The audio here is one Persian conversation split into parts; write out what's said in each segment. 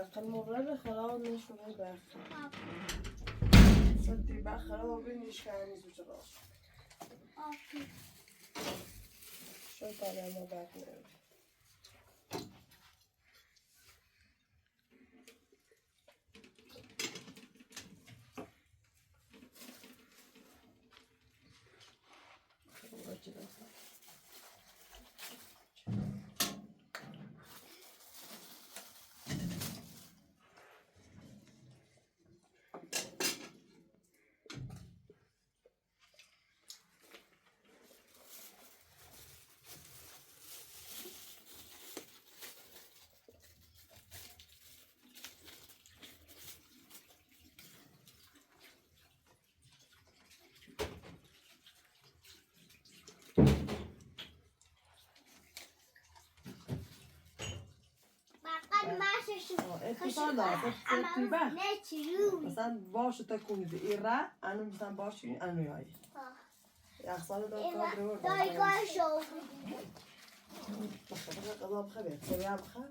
بخل مغرب خلاص نشونه بخل صدی بخل و بینیش کنیز و جراش شو تاله ما بخل اتصال داره صدی بخل مثلا باشه تا کنید ایره انو مثلا باشی انو یایی یخسال دار کار رو دایگاه شو بخیر قضا بخیر سریع بخیر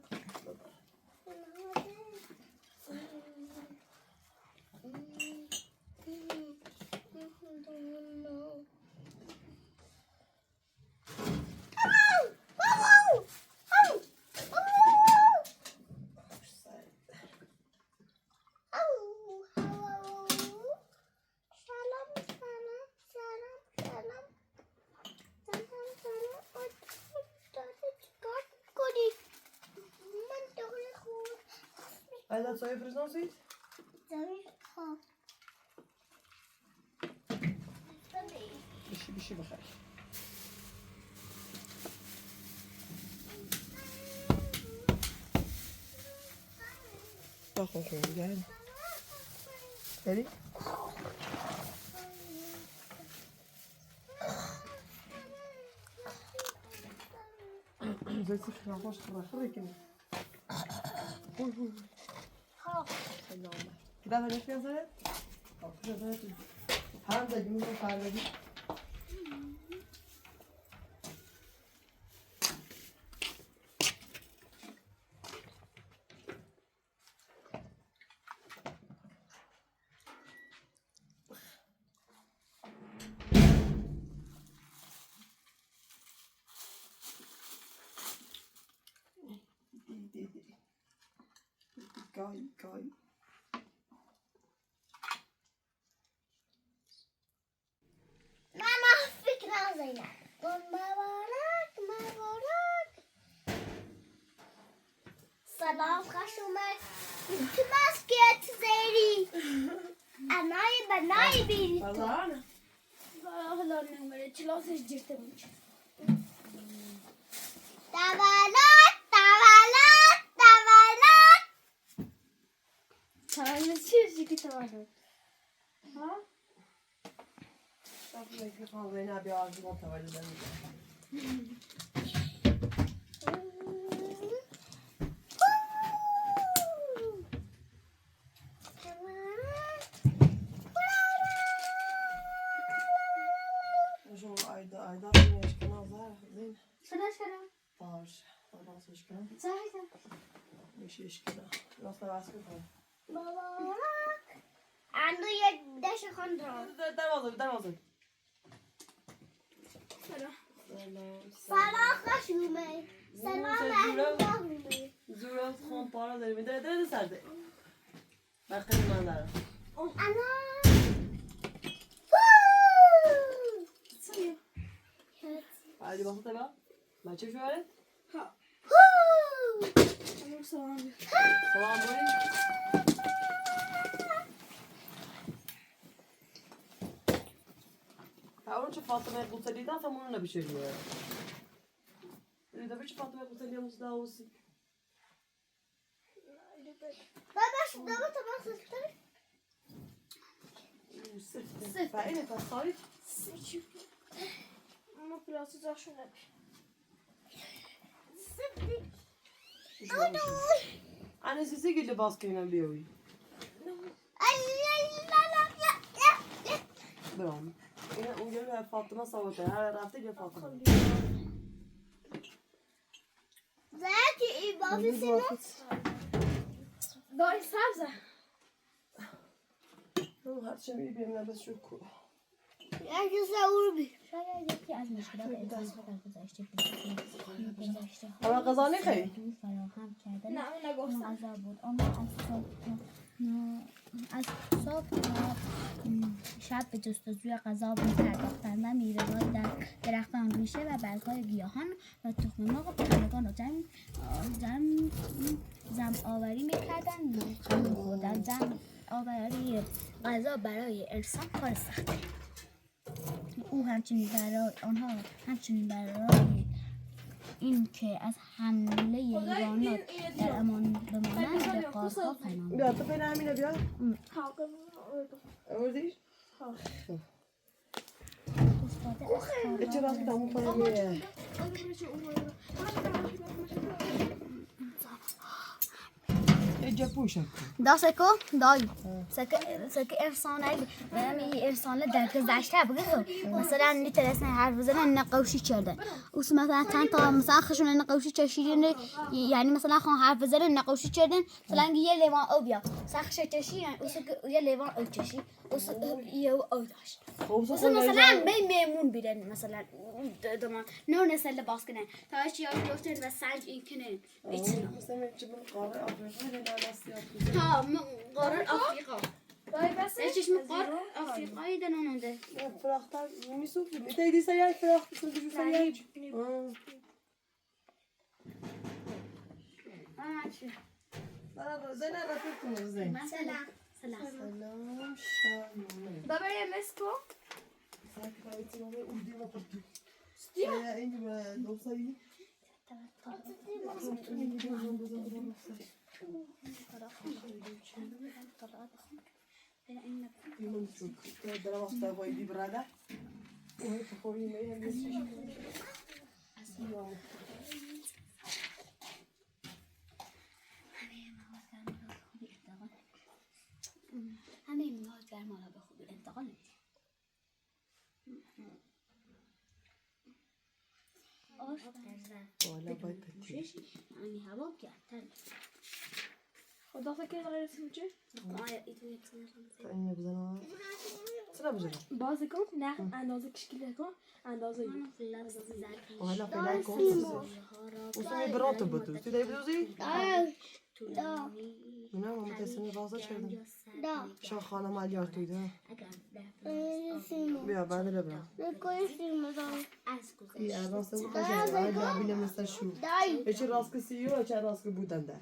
dat zou je verzond ziet? Bişi bakar. Bak bakayım gel. Hadi. Zet zich nou vast rekening. Oei. كده هنشوف يا زلمه طب كده زلمه هنزل يمين الفعله دي كاي ماما فكرة زينة مبارك سلام خشومه تو مسکت زیری انای بنای بیری تو والله حالا نمیره چلاسش جرته میشه تولد چیزی که تولد ها؟ شاف لك خان زينب بيعرف ما تولد شو ayda yaşkına var değil. شنو شنو؟ Bağır. Bağır yaşkına. صحيح مش yaşkına. Nasıl vasfı var? مبارك عنده یک دش خندران Devazır. سلام خشومه سلام محبوبه Zura son para deri. Dere serde. Bakın manzara. انا Hadi bakın tabi. Maçı şöyle. سلام Salam boyun. اون چه فاطمه قتلی دا فهمون نبیشه دیگه. ایده بچه فاطمه قتلی همون داوسی. بابا شو دابا تبع سكتر صفر. فاینه فصاحی. ما پلاسی داشون نبی. Anne size gel لباس کنم بیایی. برام. این اونجا به فاطمه سوته. هر رفته گه فاطمه. زکی ای بافی سیمو. دای سبزه هرچی میبینم بس شو کو یکی سوار بی شاید یکی از مشکلات انسان در گذشته اما غذا نخوری؟ فراهم کردن نه اون نگفتم غذا بود. آنها از صبح تا شب به جستجوی غذا می‌پرداختند و میوه‌ها در درختان، ریشه و برگ‌های گیاهان و تخم مرغ پرندگان را جمع آوری می‌کردند و می‌خوردند. جمع آوری غذا برای انسان کار سختی. او همچنین برای این که از حمله حیوانات در امان بمانند به غارها پناه بیا تو بین همینه بیا آوردیش؟ چه راست تموم کنیم اینجا پوشم دا سکو دای سکه انسان در گذشته بگه مثلا میترسن حرف بزنن نقاشی کردن اوس مثلا چند تا مثلا خشون نقاشی کشیدن یعنی مثلا خون حرف بزنن نقاشی کردن مثلا یه لیوان او بیا سخش کشیدن اوس یه لیوان او کشی اوس یه او داشت اوس مثلا میمون بیرن مثلا دوما نو نسل لباس کنن تاش یا گفتن و سنج این کنن مثلا چه من قاره آفریقا ها قاره آفریقا دای بس ايش قاره آفریقایی دنونده فراختر میسوزه میتونی سریع فراخت بسازی سریع زين رفيقكم زين سلام سلام شالوم دابا يا مسكو ساكتة ما ودي ما برتو يا عندي ما دوصي همه مواد گرما را به خوبی انتقال میدیم. آش در یعنی هوا گرمتر خدا فکر غیر سوچه آیا ایتو یک سنه اینو بزنم چرا بزنم بازی کن نه اندازه کشکیله کن اندازه حالا فعلا کن وصلني براتو بدو تدري بدوزي نه ماما تسمي بازا شدم شو خانه مالیار تویده بیا بعد رو برم بیا راست بخواه دابینه مثل شو چه راست که سیو چه راست که بودن در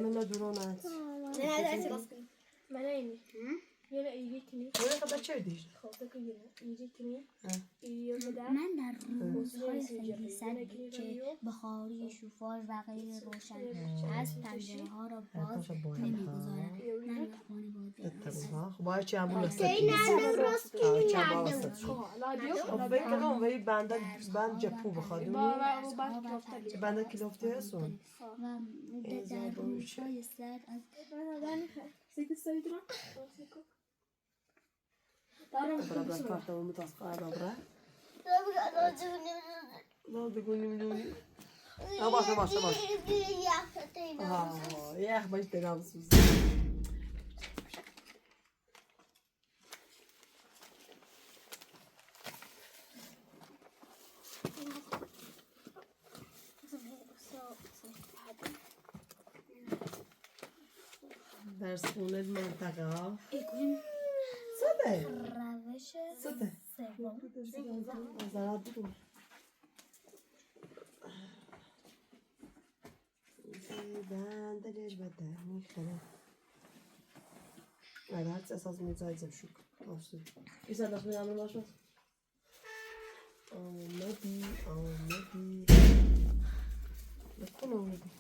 من ندورانت من اینی یه ایگی کنی ولی خدا چه دیش خواسته که یه ایگی کنی من در روزهای خیلی سردی که بخاری شوفاژ و غیر روشن از پنجره ها را باز نمیگذارم من خانه باید خب باید چه همون لسته بکنم ولی بند جپو بخواد بند کلافتی هستون و در روزهای سرد از برا کارتمو متاسفانه برا لا تقولي مليوني باشه باشه باشه یخ باش دلم سوزه درس خونه منطقه صده روش صده سوم نظرات بگو بندلش بده میخوره نه هرچی اساس میزایزم شک آفسون ایسا دست میدم باشد آمدی نکن آمدی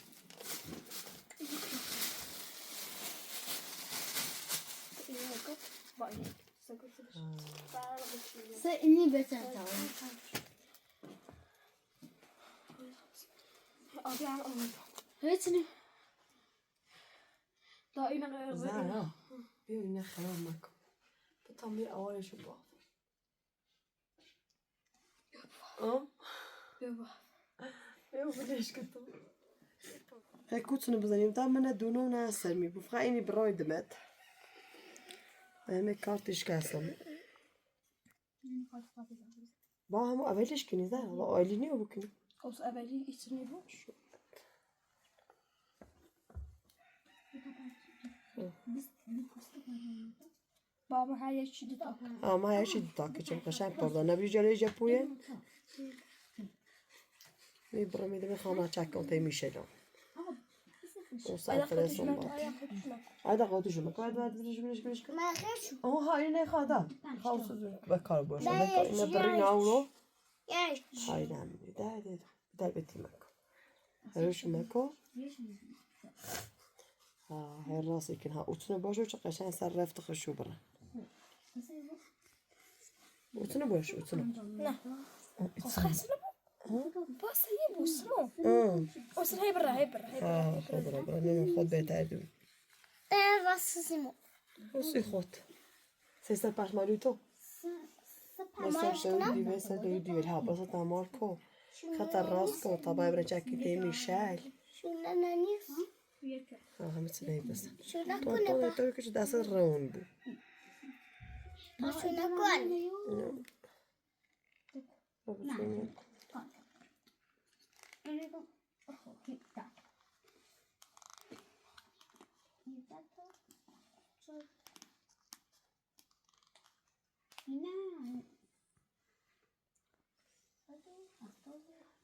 اینی بهتر تمام آبی هم آمد هیچ نی دا این غیر زنه بیا اینه خراب نکن تو تا می آوارشو با بیا بدش کتو هکوتونو بزنیم تا منه دونو نه سر می بفقه اینی برای دمت و همه کارتش کسم با همو اولش کنی زن الله آیلینی رو بکنی خب اولی ایتونی بود بابا هر یک چیزی تا ما هر چی تاکه چون قشنگ پرده نبی جلوی جپویه می برو میده میخوام چکم تا میشه جان او فرستم با هذا خودشو مكان بعد بلش ما خيرش هاي نه خدا خلاص بکار باشه اینا برای ناورو ياش هاي نمی ده بیتی مکو هروش مکو هاي راسي كن ها اتنو باشه چه قشنگ سر رفت خشو برن اتنو باشه اتنو نه خاصنا باس هي بوسمو وصل هي برا خود نمی بهتر دو راسسيمو وصي خود سيسا باش مالو تو مثلا دو دیوه سر دو دیوه ها باسه تمار کو خطر راست کو طبعا برای چکی تیمی شل شو انا نيس همه سنه بس شو نكون تو تو که دست رون بود شو نكون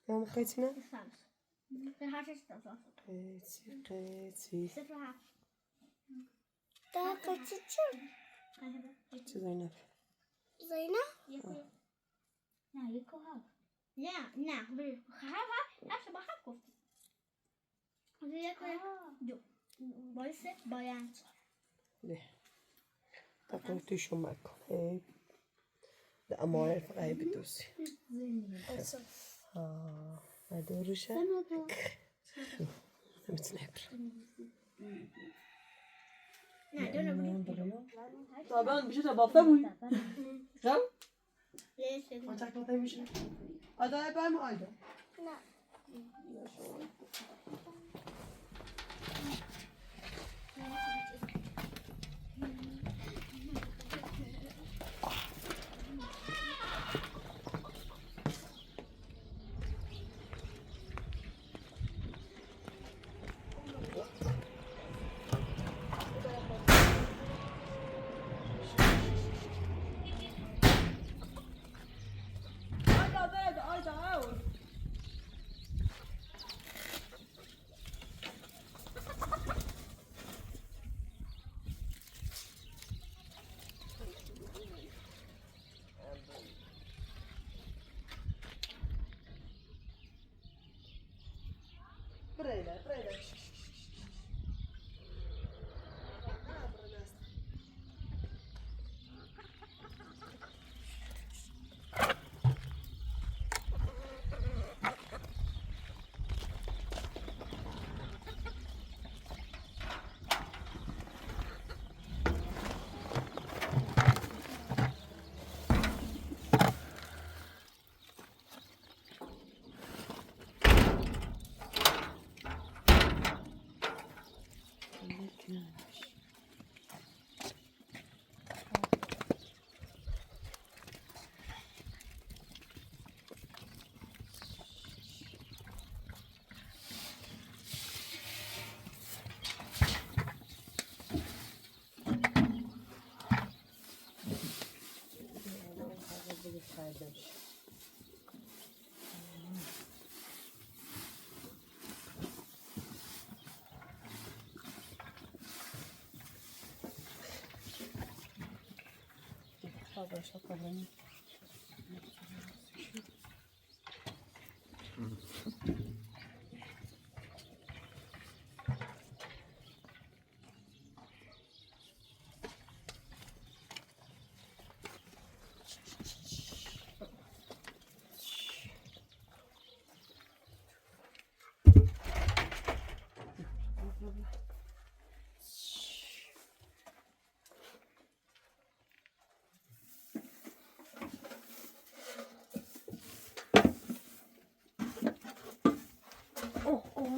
يا مخيتنا قيتي تاكل تشر زينب زينة ليه تاكل شو معكم هي ده امور فقاي بدوسي هذا رشا متنبر طبعا مش تبطل شو ما تاكل مش هذا يبقى ما هذا لا بريدة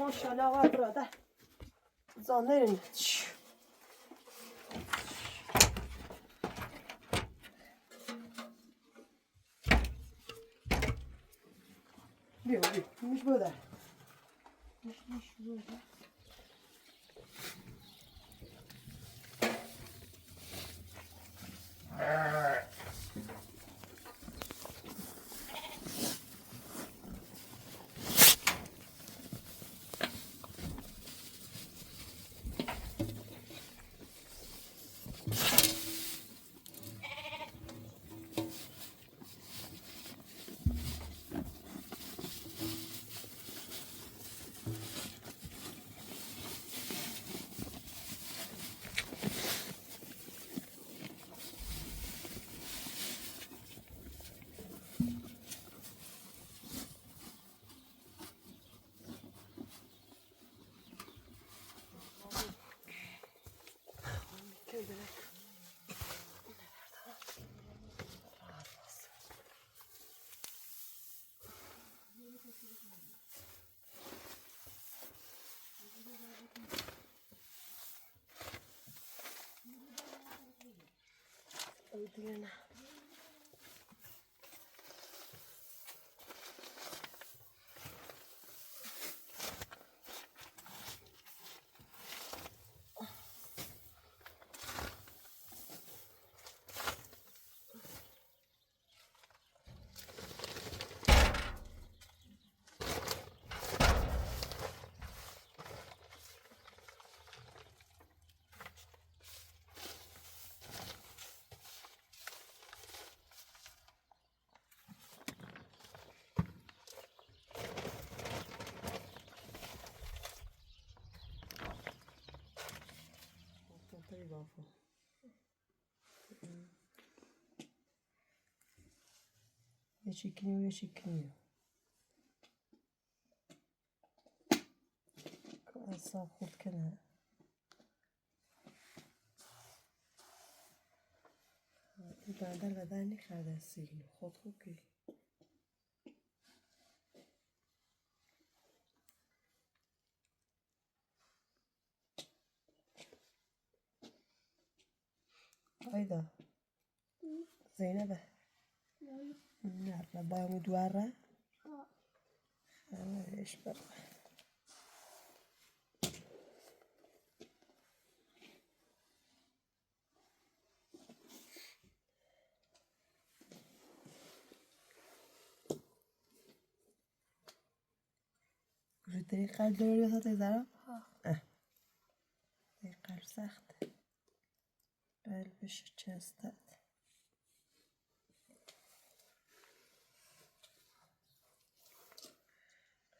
ماشاءالله آقا برادر زانرین بیا میش بوده میش بوده دیگه نه یه چیکنیو که اصلا خود کنه این بندر بدن نخرده سیگنو خود خوب که ayda Zeynep'e nerede bayramı duvara eş bak جدی قلب داری یا تا زارا قلب سخت قلبش چسته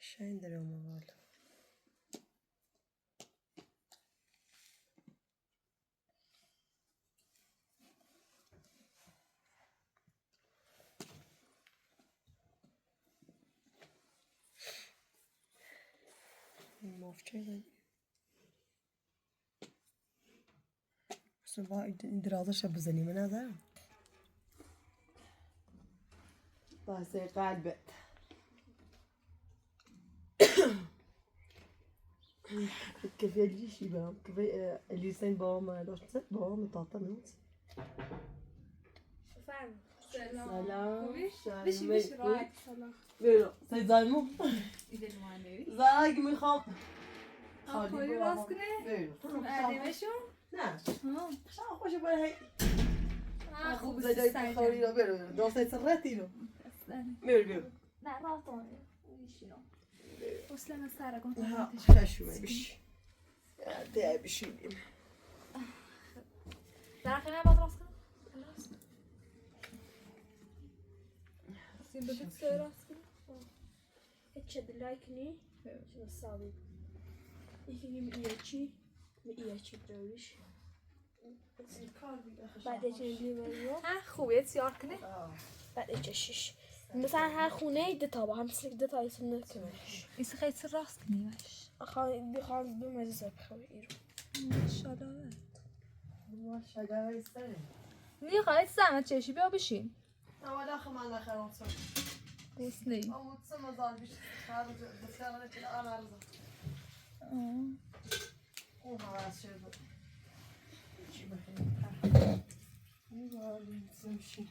قشنگ داره اون والا این مافچه زدی با این درازش بزنی من ندارم باسه قلبت كيف يجي شي بقى كيف اللسان بابا ما داش نسيت بابا متعطل نوت سلام بشي رايك سلام بيرو سيد زايمو إذا المعنوي زايق میخوام خالی راست کنه بيرو عدیمشون نه شما خوش باید خوب زدای خالی رو بيرو دوست سرتی رو بيرو نه راستانه اصلا سر کن خشمه بش ده بشیدیم در خیلی باید راست کنه سیم بفید سوی راست کنه هيك لايكني شو الصابي يجي مئيتشي بروش بعد چندی مريو ها خوبه سیار کنه بعد چشش مثلا هر خونه دو تا با هم مثل دو تا ایسون نکنش ایسا خیلی سر راست کنی باش بخوام بمزه بخوام ایرو ماشالله ماشاءالله سره نیه خواهید زحمت چشی بیا بشین ولا خمان اخر گوست نی او تسمى زال بش خارج بس انا كده انا ارزق اون حواس شد چی بخیر نمیشه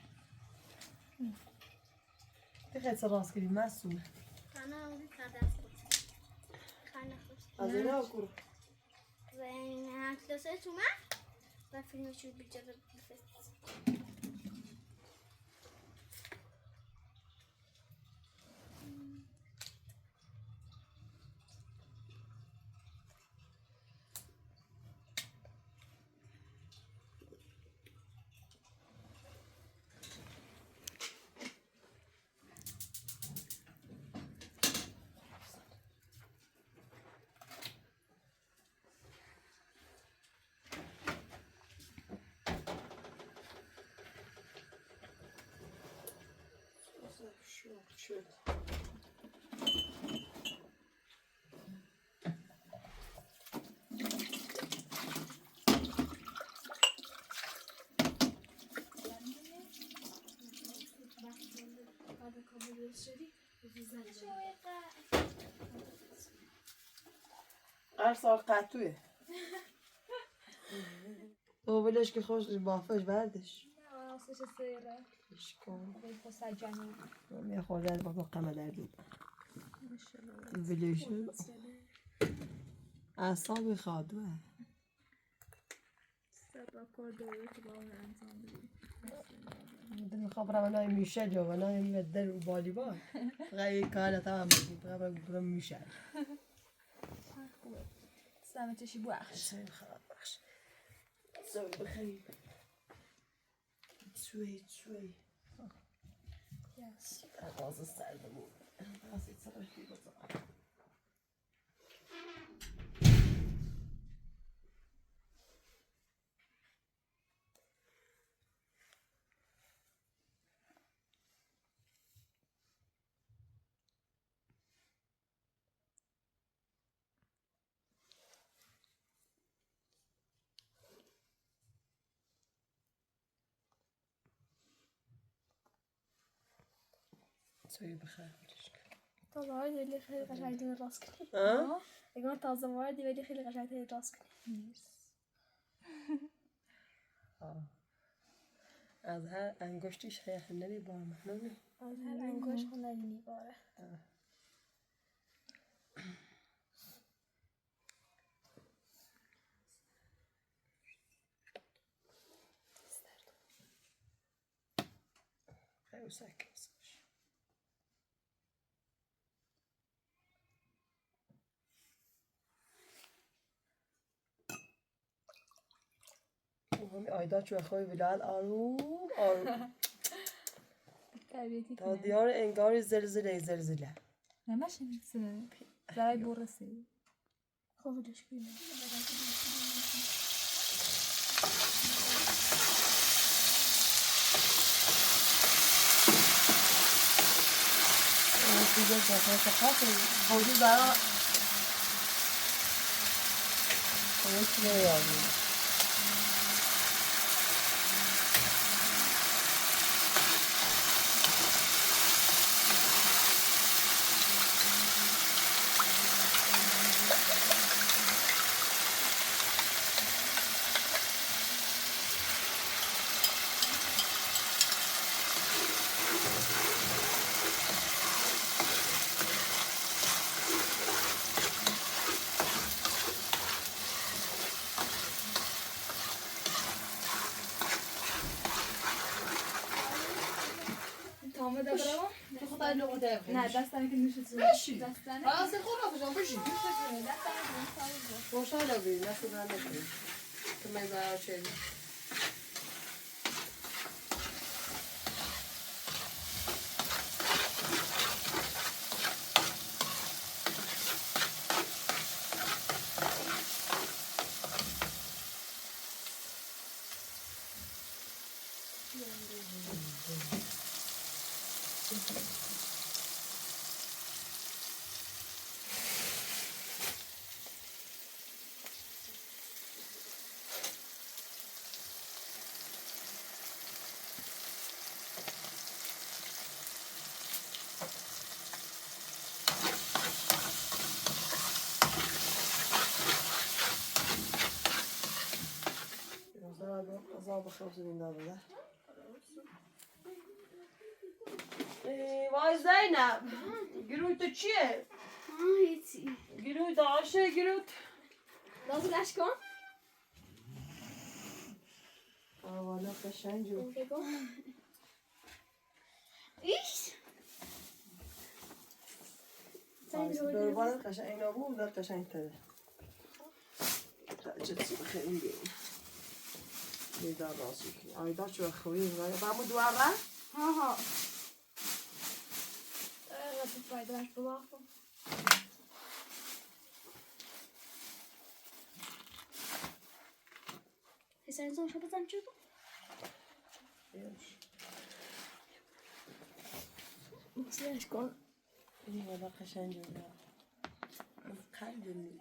خیلی راست کردی مسئول خانه اونی کرده است خانه خوش از اینا کور زین هکلاسه تو من و فیلمشو بیجا بفرست شد سال قطوه او بلش که خوش بافش بردش راستش سیره اشکال خیلی خوش سجنه من خورده با قمه دردی بلشون اعصاب خادوه سبا کار دوره که با اون انجام بدیم بدون خبر منای میشه جو منای میدل و والیبال غیر کار تمام بود خبر بدون میشه خوبه سمتشی بخش سر خراب بخش سوی بخیر سوی یس غازه سردمون غازه سرشی بزن سوی بخیر تازه واردی خیلی قشنگ تری راست کنی ها؟ اگه تازه واردی ولی خیلی قشنگ تری راست کنی از هر انگشتیش خیلی با مهنونی از هر انگوش خونه میباره خیلی سکر همین آیدا چوه خوی ولاد آروم تربیتی تا کنه دیار انگار زلزله نماشه میسه زرای برسی خوبش بینه دیگه جاکت خاصی حدود برا خودش نیاری تامه ده برام خدای نقطه نه دستانه که نوشه زونه بشی دستانه راست خود بشم بشی دستانه خوشحال بی نسل من نکنی که من برای چه بخوف من هذا. وای زینب گروه تو چیه؟ هیچی. گروه داشه گروه نازلش کن. والا قشنگ جو ایش. دوربان قشنگ نبود در قشنگ تره جدی بخیریم بیرون بیدار راستی کنی آیدار چه بخوری بامو دواره؟ ها. رفت فایدهش بواقع. حسین زن شو بزن چطور؟ نازلش کن. این والا قشنگ جو قلبی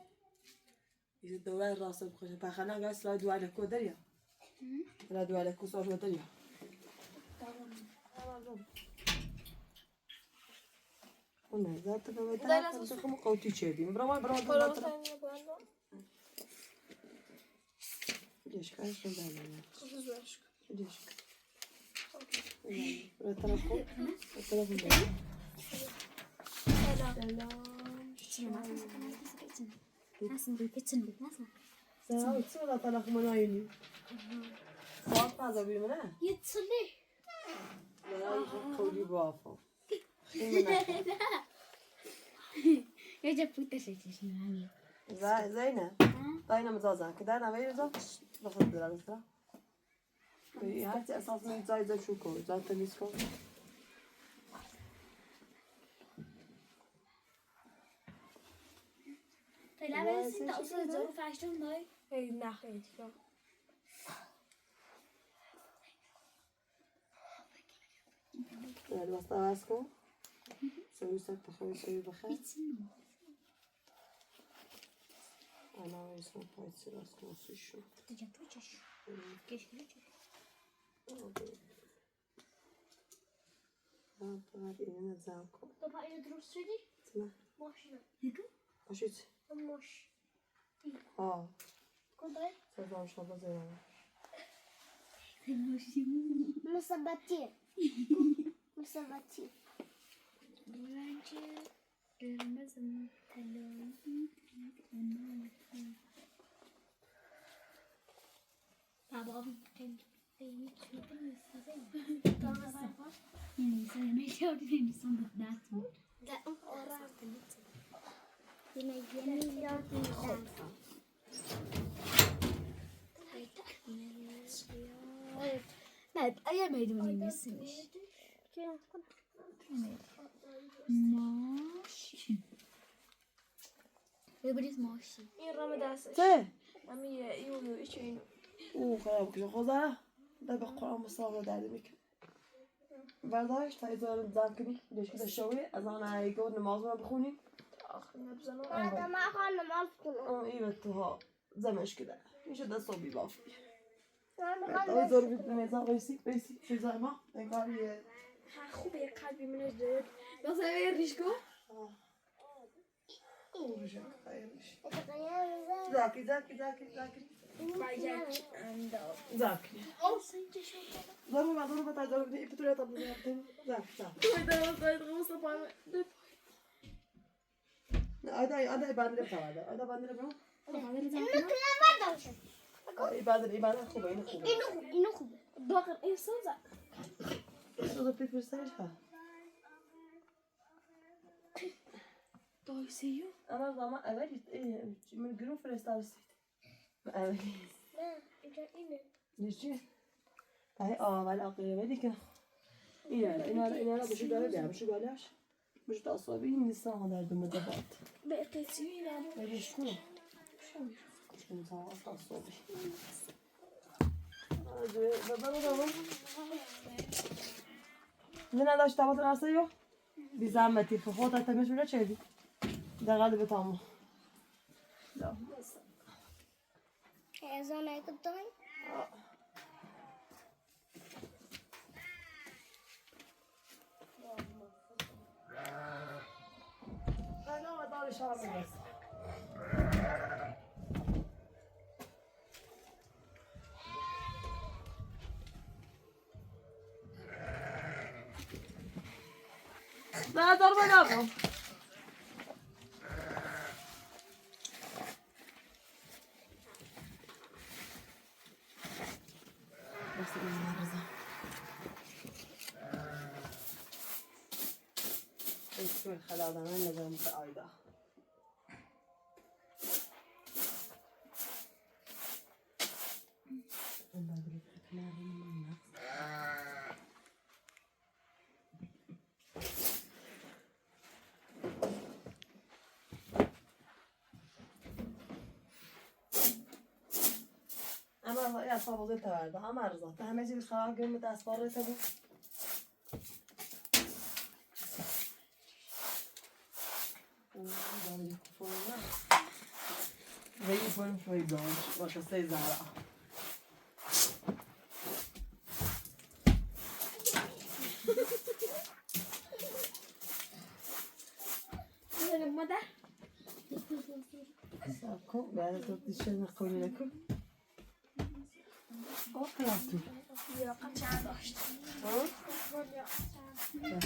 یه دوره راست بخوره پخنه اگر سلای دواره کو دریا ولی دواره کو سوار دریا اون نزد تو به طرف خودم قوتی چیدیم برام حالا مثلا نگویند. دیش کارش رو دارم نازلش کن. دیش به طرف خود به طرف دارم سلام چی ولی طرف منایمی ساعت نزد بیمونه یتسلی. برای خوری بافو یه جا پوتش چشمی. زینه داینا مزازن که در نوی رزا بخود درست را هرچی اساس من زای شو کن زای تمیز کن فعلا برسیم تا اصلا زارو فرشتون دای. ای نه خیلی کن. لباس عوض کن سوی سک بخوری سوی بخیر انا اسم پایت سراس کن سویشون دیگه پوچش. کشیدی. باید اینه نزم کن تو با اینو درست شدی؟ نه ماشینه. باشید ماش. ها کدای؟ سلام شما بزنم مثبتی. مثبتی. رنگ قرمز طلایی. بابا خیلی خیلی نه اگه میدونی میسیمش ماشی ببینید ماشی این رام دستش. چه؟ امی اینو ایچ اینو. او خراب کشه خوزه ده به قرآن مصابه درده میکن برداشت تا ایزار زن کنی دیش کده شوی از آن ایگو نماز رو بخونی آخر نبزنم. ما خواهم نماز کنم. این توها زمش کده میشه دست صبحی بافی من تا میخوام ایزار بید میزان بیسی چیزای ما انگار یه خوبه یک قلبی منش دارد. مثلا ریش کن. او بشه خیلیش زاکی باید انداز. زاکی ضربه تا ضربه این پتوریه تا بزنیم زاکی توی دارم باید غوصه پایمه. آده بندر خواهده آده بندر برو برداشتم. این خوبه اینو خوبه. باقر این سوزه. رو پیت برسنش ها دایسیو. اما زمان اولی من گروه فرستارسید اولی نه اینجا اینه. نیچی؟ ولی آقای ولی که اینا را بشو داره بیا بشو گالیش بشو تاصابی این نیستن ها در دو مدبات به اقتصیوی نبود. بریش کنم چون تا تاصابی بابا نه نداشت تبات نرسه یو بی زحمتی خودت تمیش میره چه دی دقیقه به تامو لا ezan ayıkıptay. انا دار شام بس لا ضربة نابهم. بس المعرضة. اسمه خلاص أنا نزل متقاعدة. أما يا صابو زيت هذا أما رزق تهم يجي خلاص قوم متأسفر تبو هي فون شوي دونش باش سيزارة المدى ساكو بعد تشيل نقول لكم أوكلاتو يا قد شعر داشت ها من